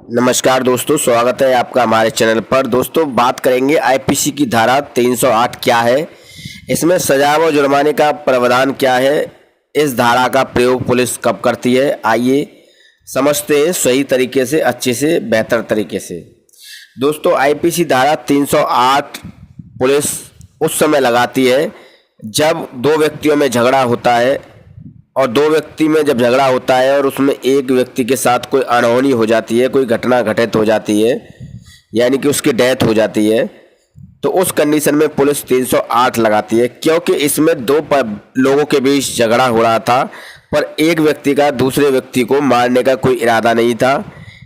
नमस्कार दोस्तों, स्वागत है आपका हमारे चैनल पर। दोस्तों, बात करेंगे आईपीसी की धारा 308 क्या है, इसमें सजा व जुर्माने का प्रावधान क्या है, इस धारा का प्रयोग पुलिस कब करती है, आइए समझते हैं सही तरीके से, अच्छे से, बेहतर तरीके से। दोस्तों, आईपीसी धारा 308 पुलिस उस समय लगाती है जब दो व्यक्तियों में झगड़ा होता है, और दो व्यक्ति में जब झगड़ा होता है और उसमें एक व्यक्ति के साथ कोई अनहोनी हो जाती है, कोई घटना घटित हो जाती है, यानी कि उसकी डेथ हो जाती है, तो उस कंडीशन में पुलिस 308 लगाती है। क्योंकि इसमें दो लोगों के बीच झगड़ा हो रहा था, पर एक व्यक्ति का दूसरे व्यक्ति को मारने का कोई इरादा नहीं था,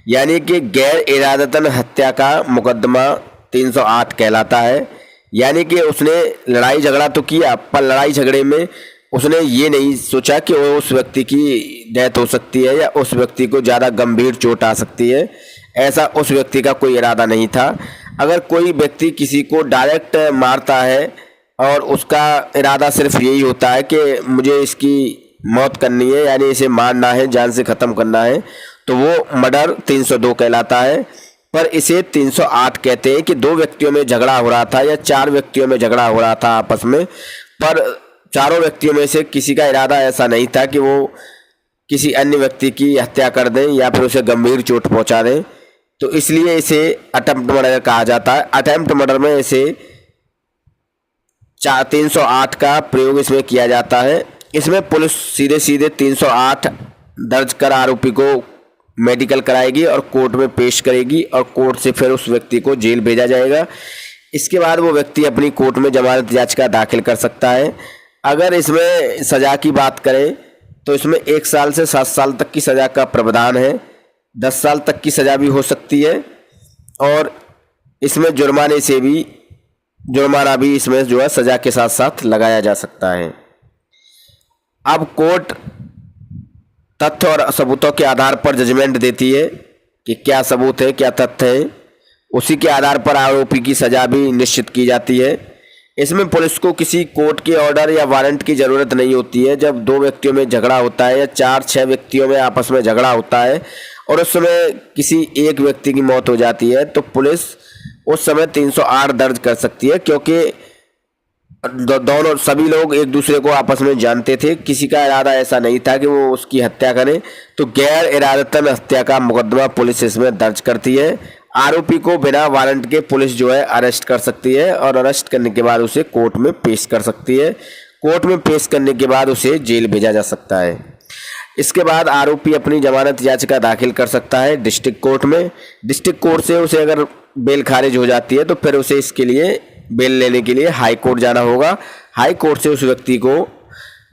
यानी कि गैर इरादतन हत्या का मुकदमा 308 कहलाता है। यानी कि उसने लड़ाई झगड़ा तो किया, पर लड़ाई झगड़े में उसने ये नहीं सोचा कि वो उस व्यक्ति की डेथ हो सकती है या उस व्यक्ति को ज़्यादा गंभीर चोट आ सकती है, ऐसा उस व्यक्ति का कोई इरादा नहीं था। अगर कोई व्यक्ति किसी को डायरेक्ट मारता है और उसका इरादा सिर्फ यही होता है कि मुझे इसकी मौत करनी है, यानी इसे मारना है, जान से ख़त्म करना है, तो वो मर्डर 302 कहलाता है। पर इसे 308 कहते हैं कि दो व्यक्तियों में झगड़ा हो रहा था या चार व्यक्तियों में झगड़ा हो रहा था आपस में, पर चारों व्यक्तियों में से किसी का इरादा ऐसा नहीं था कि वो किसी अन्य व्यक्ति की हत्या कर दें या फिर उसे गंभीर चोट पहुंचा दें, तो इसलिए इसे अटेम्प्ट मर्डर कहा जाता है। अटेम्प्ट मर्डर में इसे 308 का प्रयोग इसमें किया जाता है। इसमें पुलिस सीधे सीधे 308 दर्ज कर आरोपी को मेडिकल कराएगी और कोर्ट में पेश करेगी, और कोर्ट से फिर उस व्यक्ति को जेल भेजा जाएगा। इसके बाद वो व्यक्ति अपनी कोर्ट में जमानत याचिका दाखिल कर सकता है। अगर इसमें सज़ा की बात करें तो इसमें 1 साल से 7 साल तक की सज़ा का प्रावधान है, 10 साल तक की सज़ा भी हो सकती है, और इसमें जुर्माना भी इसमें जो है सज़ा के साथ साथ लगाया जा सकता है। अब कोर्ट तथ्य और सबूतों के आधार पर जजमेंट देती है कि क्या सबूत है, क्या तथ्य है, उसी के आधार पर आरोपी की सज़ा भी निश्चित की जाती है। इसमें पुलिस को किसी कोर्ट के ऑर्डर या वारंट की ज़रूरत नहीं होती है। जब दो व्यक्तियों में झगड़ा होता है या 4-6 व्यक्तियों में आपस में झगड़ा होता है और उस समय किसी एक व्यक्ति की मौत हो जाती है, तो पुलिस उस समय 308 दर्ज कर सकती है। क्योंकि दोनों सभी लोग एक दूसरे को आपस में जानते थे, किसी का इरादा ऐसा नहीं था कि वो उसकी हत्या करें, तो गैर इरादतन हत्या का मुकदमा पुलिस इसमें दर्ज करती है। आरोपी को बिना वारंट के पुलिस जो है अरेस्ट कर सकती है, और अरेस्ट करने के बाद उसे कोर्ट में पेश कर सकती है। कोर्ट में पेश करने के बाद उसे जेल भेजा जा सकता है। इसके बाद आरोपी अपनी जमानत याचिका दाखिल कर सकता है डिस्ट्रिक्ट कोर्ट में। डिस्ट्रिक्ट कोर्ट से उसे अगर बेल खारिज हो जाती है तो फिर उसे इसके लिए बेल लेने के लिए हाई कोर्ट जाना होगा। हाई कोर्ट से उस व्यक्ति को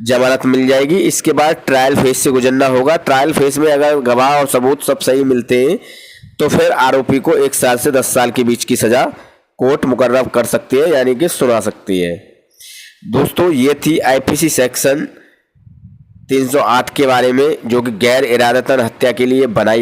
जमानत मिल जाएगी। इसके बाद ट्रायल फेज से गुजरना होगा। ट्रायल फेज में अगर गवाह और सबूत सब सही मिलते हैं तो फिर आरोपी को 1 साल से 10 साल के बीच की सज़ा कोर्ट मुकर्रर कर सकती है, यानी कि सुना सकती है। दोस्तों, ये थी आईपीसी सेक्शन 308 के बारे में, जो कि गैर इरादतन हत्या के लिए बनाई